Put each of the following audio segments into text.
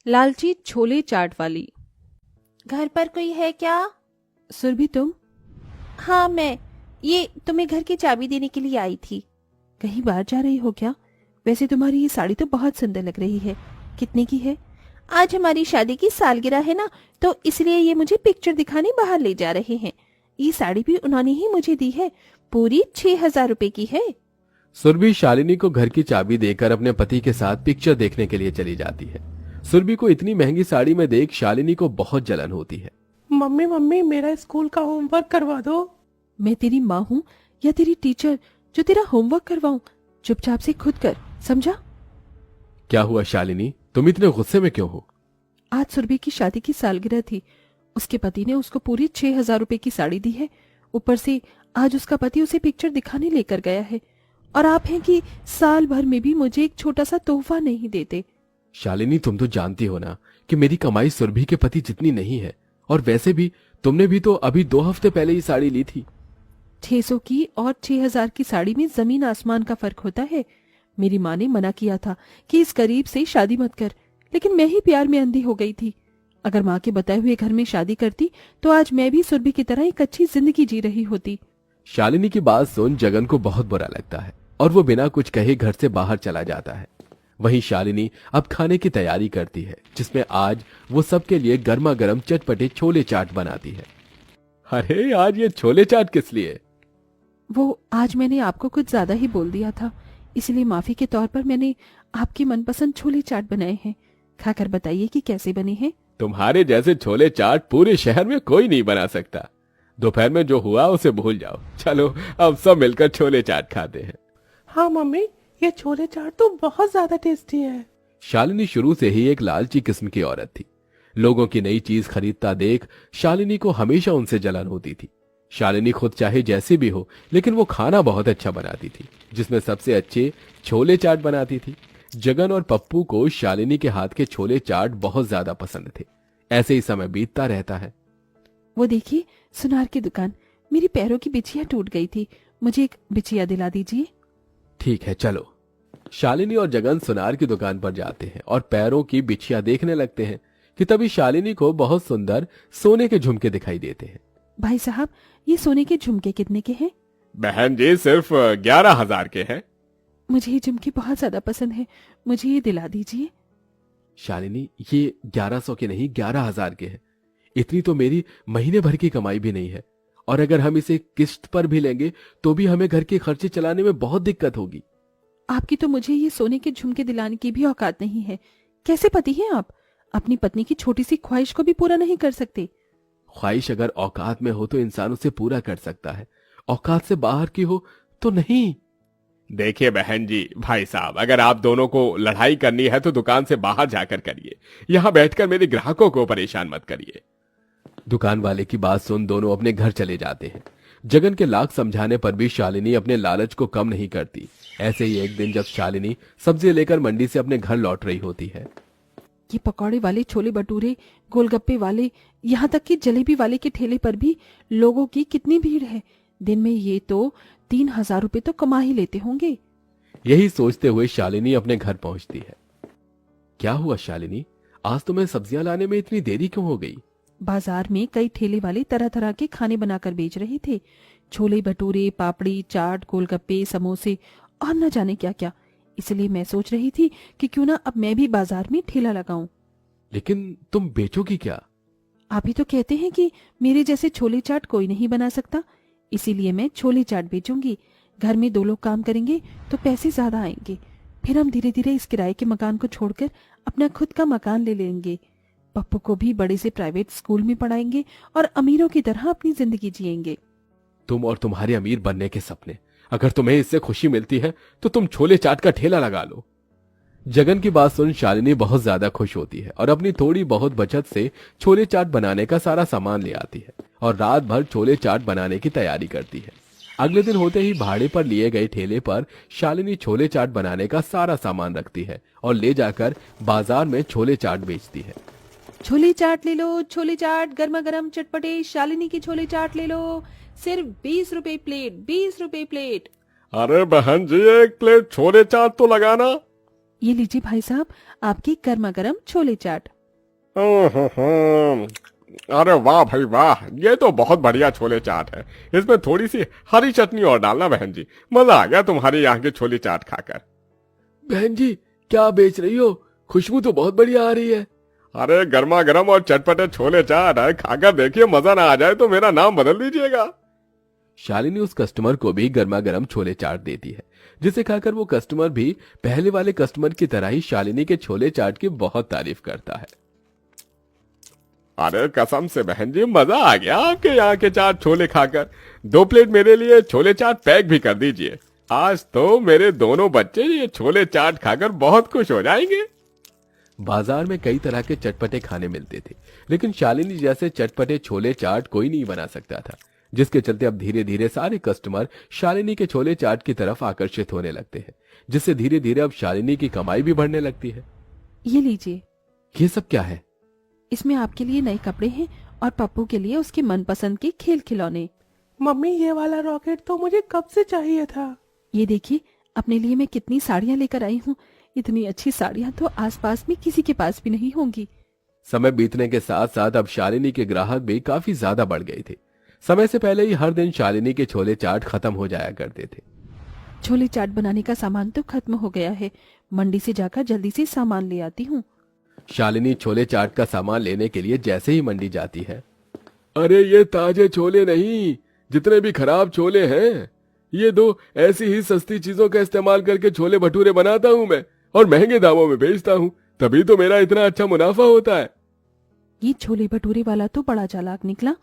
लालची छोले चाट वाली। घर पर कोई है क्या? सुरभि तुम? हाँ मैं, ये तुम्हें घर की चाबी देने के लिए आई थी। कहीं बाहर जा रही हो क्या? वैसे तुम्हारी ये साड़ी तो बहुत सुंदर लग रही है। कितने की है? आज हमारी शादी की सालगिरह है ना, तो इसलिए ये मुझे पिक्चर दिखाने बाहर ले जा रहे हैं। ये साड़ी भी उन्होंने ही मुझे दी है, पूरी 6,000 रुपए की है। सुरभि शालिनी को घर की चाबी देकर अपने पति के साथ पिक्चर देखने के लिए चली जाती है। सुरभि को इतनी महंगी साड़ी में देख शालिनी को बहुत जलन होती है। मम्मी मम्मी, मेरा स्कूल का होमवर्क करवा दो। मैं तेरी माँ हूँ या तेरी टीचर जो तेरा होमवर्क करवाऊं? चुपचाप से खुद कर, समझा? क्या हुआ शालिनी, तुम इतने गुस्से में क्यों हो? आज सुरभि की शादी की सालगिरह थी। उसके पति ने उसको पूरी 6,000 रुपए की साड़ी दी है। ऊपर से आज उसका पति उसे पिक्चर दिखाने लेकर गया है, और आप हैं कि साल भर में भी मुझे एक छोटा सा तोहफा नहीं देते। शालिनी, तुम तो जानती हो ना कि मेरी कमाई सुरभि के पति जितनी नहीं है, और वैसे भी तुमने भी तो अभी 2 हफ्ते पहले ही साड़ी ली थी। 600 की और 6,000 की साड़ी में जमीन आसमान का फर्क होता है। मेरी माँ ने मना किया था कि इस गरीब से शादी मत कर, लेकिन मैं ही प्यार में अंधी हो गई थी। अगर माँ के बताए हुए घर में शादी करती तो आज मैं भी सुरभि की तरह एक अच्छी जिंदगी जी रही होती। शालिनी की बात सुन जगन को बहुत बुरा लगता है और वो बिना कुछ कहे घर से बाहर चला जाता है। वहीं शालिनी अब खाने की तैयारी करती है, जिसमें आज वो सबके लिए गर्मा गर्म चटपटे छोले चाट बनाती है। अरे आज ये छोले चाट किस लिए? वो आज मैंने आपको कुछ ज्यादा ही बोल दिया था, इसलिए माफी के तौर पर मैंने आपकी मनपसंद छोले चाट बनाए हैं। खाकर बताइए कि कैसे बने हैं। तुम्हारे जैसे छोले चाट पूरे शहर में कोई नहीं बना सकता। दोपहर में जो हुआ उसे भूल जाओ। चलो अब सब मिलकर छोले चाट खाते हैं। हाँ मम्मी, ये छोले चाट तो बहुत ज्यादा टेस्टी है। शालिनी शुरू से ही एक लालची किस्म की औरत थी। लोगों की नई चीज खरीदता देख शालिनी को हमेशा उनसे जलन होती थी। शालिनी खुद चाहे जैसी भी हो, लेकिन वो खाना बहुत अच्छा बनाती थी, जिसमें सबसे अच्छे छोले चाट बनाती थी। जगन और पप्पू को शालिनी के हाथ के छोले चाट बहुत ज्यादा पसंद थे। ऐसे ही समय बीतता रहता है। वो देखिए, सुनार की दुकान। मेरी पैरों की बिछिया टूट गई थी, मुझे एक बिछिया दिला दीजिए। ठीक है, चलो। शालिनी और जगन सुनार की दुकान पर जाते हैं और पैरों की बिछिया देखने लगते हैं कि तभी शालिनी को बहुत सुंदर सोने के झुमके दिखाई देते हैं। भाई साहब, ये सोने के झुमके कितने के हैं? बहन जी, सिर्फ 11,000 के हैं। मुझे ये झुमके बहुत ज्यादा पसंद है, मुझे ये दिला दीजिए। शालिनी, ये 1100 के नहीं 11,000 के हैं। इतनी तो मेरी महीने भर की कमाई भी नहीं है, और अगर हम इसे किस्त पर भी लेंगे तो भी हमें घर के खर्चे चलाने में बहुत दिक्कत होगी। आपकी तो मुझे ये सोने के झुमके दिलाने की भी औकात नहीं है। कैसे पति हैं आप? अपनी पत्नी की छोटी सी ख्वाहिश को भी पूरा नहीं कर सकते। ख्वाहिश अगर औकात में हो तो इंसान उसे पूरा कर सकता है, औकात से बाहर की हो तो नहीं। देखिए बहन जी, भाई साहब, अगर आप दोनों को लड़ाई करनी है तो दुकान से बाहर जाकर करिए। यहाँ बैठकर मेरे ग्राहकों को परेशान मत करिए। दुकान वाले की बात सुन दोनों अपने घर चले जाते हैं। जगन के लाख समझाने पर भी शालिनी अपने लालच को कम नहीं करती। ऐसे ही एक दिन जब शालिनी सब्जी लेकर मंडी से अपने घर लौट रही होती है। ये पकौड़े वाले, छोले भटूरे, गोलगप्पे वाले, यहाँ तक कि जलेबी वाले के ठेले पर भी लोगों की कितनी भीड़ है। दिन में ये तो 3,000 रुपए तो कमा ही लेते होंगे। यही सोचते हुए शालिनी अपने घर पहुंचती है। क्या हुआ शालिनी, आज तुम्हें सब्जियां लाने में इतनी देरी क्यों हो गई? बाजार में कई ठेले वाले तरह तरह के खाने बनाकर बेच रहे थे। छोले भटूरे, पापड़ी चाट, गोलगप्पे, समोसे और न जाने क्या क्या। इसलिए मैं सोच रही थी कि क्यों ना अब मैं भी बाजार में ठेला लगाऊं। लेकिन तुम बेचोगी क्या? आप ही तो कहते हैं कि मेरे जैसे छोले चाट कोई नहीं बना सकता, इसीलिए मैं छोले चाट बेचूंगी। घर में 2 लोग काम करेंगे तो पैसे ज्यादा आएंगे। फिर हम धीरे धीरे इस किराए के मकान को छोड़कर अपना खुद का मकान ले लेंगे। पप्पू को भी बड़े से प्राइवेट स्कूल में पढ़ाएंगे और अमीरों की तरह अपनी जिंदगी जिएंगे। तुम और तुम्हारे अमीर बनने के सपने, अगर तुम्हें इससे खुशी मिलती है तो तुम छोले चाट का ठेला लगा लो। जगन की बात सुन शालिनी बहुत ज्यादा खुश होती है और अपनी थोड़ी बहुत बचत से छोले चाट बनाने का सारा सामान ले आती है और रात भर छोले चाट बनाने की तैयारी करती है। अगले दिन होते ही भाड़े पर लिए गए ठेले पर शालिनी छोले चाट बनाने का सारा सामान रखती है और ले जाकर बाजार में छोले चाट बेचती है। छोले चाट ले लो, छोले चाट गर्मा गर्म चटपटे, शालिनी की छोले चाट ले लो, सिर्फ 20 रुपए प्लेट, 20 रुपए प्लेट। अरे बहन जी, 1 प्लेट छोले चाट तो लगाना। ये लीजिए भाई साहब, आपकी गर्मा गर्म छोले चाट। अरे वाह भाई वाह, ये तो बहुत बढ़िया छोले चाट है। इसमें थोड़ी सी हरी चटनी और डालना बहन जी, मजा आ गया तुम्हारी यहाँ की छोले चाट खाकर। बहन जी क्या बेच रही हो? खुशबू तो बहुत बढ़िया आ रही है। अरे गर्मा गर्म और चटपटे छोले चाट है, खाकर देखिए, मजा ना आ जाए तो मेरा नाम बदल दीजिएगा। शालिनी उस कस्टमर को भी गर्मा गर्म छोले चाट देती है, जिसे खाकर वो कस्टमर भी पहले वाले कस्टमर की तरह ही शालिनी के छोले चाट की बहुत तारीफ करता है। अरे कसम से बहन जी, मजा आ गया आपके यहाँ के चाट छोले खाकर। 2 प्लेट मेरे लिए छोले चाट पैक भी कर दीजिए। आज तो मेरे दोनों बच्चे ये छोले चाट खाकर बहुत खुश हो जाएंगे। बाजार में कई तरह के चटपटे खाने मिलते थे, लेकिन शालिनी जैसे चटपटे छोले चाट कोई नहीं बना सकता था, जिसके चलते अब धीरे धीरे सारे कस्टमर शालिनी के छोले चाट की तरफ आकर्षित होने लगते हैं, जिससे धीरे धीरे अब शालिनी की कमाई भी बढ़ने लगती है। ये लीजिए, ये सब क्या है? इसमें आपके लिए नए कपड़े हैं और पप्पू के लिए उसके मनपसंद के खेल खिलौने। मम्मी ये वाला रॉकेट तो मुझे कब से चाहिए था। ये देखिए, अपने लिए मैं कितनी साड़ियाँ लेकर आई हूँ। इतनी अच्छी साड़ियाँ तो आसपास में किसी के पास भी नहीं होंगी। समय बीतने के साथ साथ अब शालिनी के ग्राहक भी काफी ज्यादा बढ़ गए थे। समय से पहले ही हर दिन शालिनी के छोले चाट खत्म हो जाया करते थे। छोले चाट बनाने का सामान तो खत्म हो गया है, मंडी से जाकर जल्दी से सामान ले आती हूँ। शालिनी छोले चाट का सामान लेने के लिए जैसे ही मंडी जाती है, अरे ये ताजे छोले नहीं, जितने भी खराब छोले हैं ये दो ऐसी ही सस्ती चीजों का इस्तेमाल करके छोले भटूरे बनाता हूँ मैं, और महंगे दामों में बेचता हूँ, तभी तो मेरा इतना अच्छा मुनाफा होता है। ये छोले भटूरे वाला तो बड़ा चालाक निकला।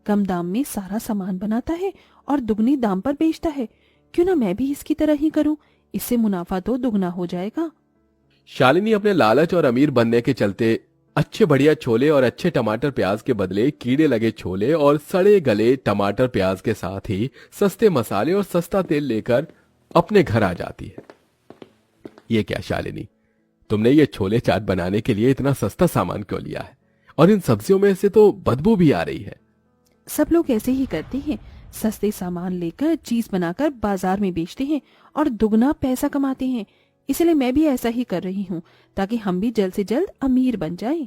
कम दाम में सारा सामान बनाता है और दुगनी दाम पर बेचता है। क्यों ना मैं भी इसकी तरह ही करूं, इससे मुनाफा तो दुगना हो जाएगा। शालिनी अपने लालच और अमीर बनने के चलते अच्छे बढ़िया छोले और अच्छे टमाटर प्याज के बदले कीड़े लगे छोले और सड़े गले टमाटर प्याज के साथ ही सस्ते मसाले और सस्ता तेल लेकर अपने घर आ जाती है। ये क्या शालिनी, तुमने ये छोले चाट बनाने के लिए इतना सस्ता सामान क्यों लिया है? और इन सब्जियों में से तो बदबू भी आ रही है। सब लोग ऐसे ही करते हैं, सस्ते सामान लेकर चीज बनाकर बाजार में बेचते हैं और दुगना पैसा कमाते हैं। इसलिए मैं भी ऐसा ही कर रही हूँ, ताकि हम भी जल्द से जल्द अमीर बन जाएं।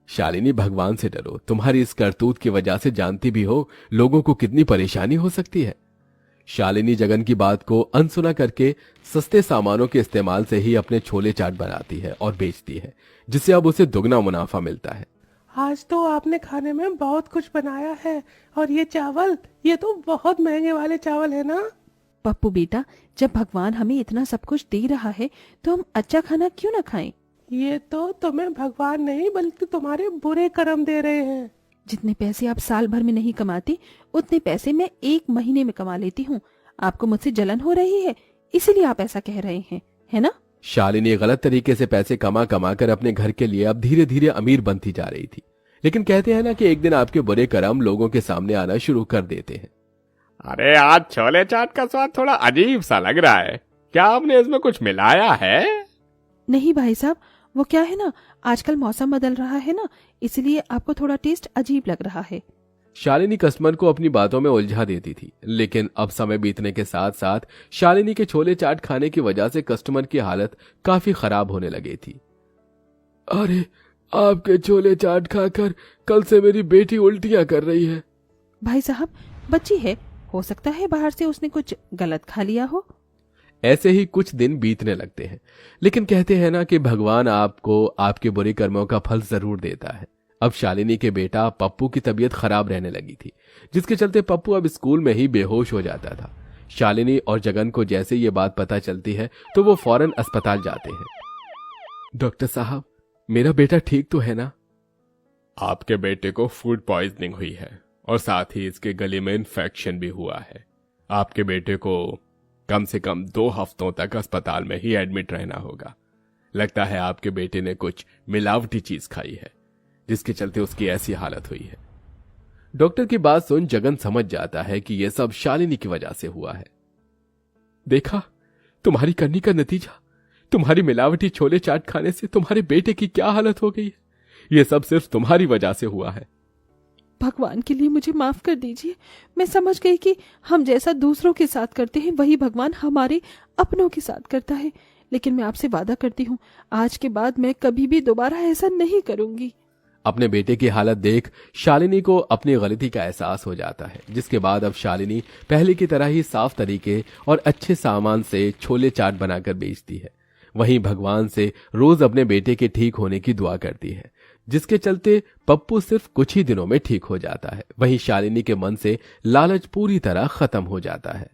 शालिनी भगवान से डरो, तुम्हारी इस करतूत की वजह से जानती भी हो लोगों को कितनी परेशानी हो सकती है। शालिनी जगन की बात को अनसुना करके सस्ते सामानों के इस्तेमाल से ही अपने छोले चाट बनाती है और बेचती है, जिससे अब उसे दुगना मुनाफा मिलता है। आज तो आपने खाने में बहुत कुछ बनाया है, और ये चावल, ये तो बहुत महंगे वाले चावल है ना। पप्पू बेटा, जब भगवान हमें इतना सब कुछ दे रहा है तो हम अच्छा खाना क्यों ना खाएं? ये तो तुम्हें भगवान नहीं बल्कि तुम्हारे बुरे कर्म दे रहे हैं। जितने पैसे आप साल भर में नहीं कमाते, उतने पैसे मैं 1 महीने में कमा लेती हूँ। आपको मुझसे जलन हो रही है, इसीलिए आप ऐसा कह रहे हैं, है ना? शालिनी गलत तरीके से पैसे कमा कमा कर अपने घर के लिए अब धीरे धीरे अमीर बनती जा रही थी, लेकिन कहते हैं ना कि एक दिन आपके बुरे कर्म लोगों के सामने आना शुरू कर देते हैं। अरे आज छोले चाट का स्वाद थोड़ा अजीब सा लग रहा है, क्या आपने इसमें कुछ मिलाया है? नहीं भाई साहब, वो क्या है ना, आजकल मौसम बदल रहा है ना, इसलिए आपको थोड़ा टेस्ट अजीब लग रहा है। शालिनी कस्टमर को अपनी बातों में उलझा देती थी, लेकिन अब समय बीतने के साथ साथ शालिनी के छोले चाट खाने की वजह से कस्टमर की हालत काफी खराब होने लगी थी। अरे आपके छोले चाट खाकर कल से मेरी बेटी उल्टियां कर रही है। भाई साहब, बच्ची है, हो सकता है बाहर से उसने कुछ गलत खा लिया हो। ऐसे ही कुछ दिन बीतने लगते हैं, लेकिन कहते हैं ना कि भगवान आपको आपके बुरे कर्मों का फल जरूर देता है। अब शालिनी के बेटा पप्पू की तबीयत खराब रहने लगी थी, जिसके चलते पप्पू अब स्कूल में ही बेहोश हो जाता था। शालिनी और जगन को जैसे ये बात पता चलती है तो वो फौरन अस्पताल जाते हैं। डॉक्टर साहब, मेरा बेटा ठीक तो है ना? आपके बेटे को फूड पॉइजनिंग हुई है और साथ ही इसके गले में इन्फेक्शन भी हुआ है। आपके बेटे को कम से कम 2 हफ्तों तक अस्पताल में ही एडमिट रहना होगा। लगता है आपके बेटे ने कुछ मिलावटी चीज खाई है, जिसके चलते उसकी ऐसी हालत हुई है। डॉक्टर की बात सुन जगन समझ जाता है कि यह सब शालिनी की वजह से हुआ है। देखा, तुम्हारी करनी का नतीजा, तुम्हारी मिलावटी छोले चाट खाने से तुम्हारे बेटे की क्या हालत हो गई है। यह सब सिर्फ तुम्हारी वजह से हुआ है। भगवान के लिए मुझे माफ कर दीजिए। मैं समझ गई कि हम जैसा दूसरों के साथ करते हैं वही भगवान हमारे अपनों के साथ करता है, लेकिन मैं आपसे वादा करती हूँ आज के बाद मैं कभी भी दोबारा ऐसा नहीं करूंगी। अपने बेटे की हालत देख शालिनी को अपनी गलती का एहसास हो जाता है, जिसके बाद अब शालिनी पहले की तरह ही साफ तरीके और अच्छे सामान से छोले चाट बनाकर बेचती है। वहीं भगवान से रोज अपने बेटे के ठीक होने की दुआ करती है, जिसके चलते पप्पू सिर्फ कुछ ही दिनों में ठीक हो जाता है। वहीं शालिनी के मन से लालच पूरी तरह खत्म हो जाता है।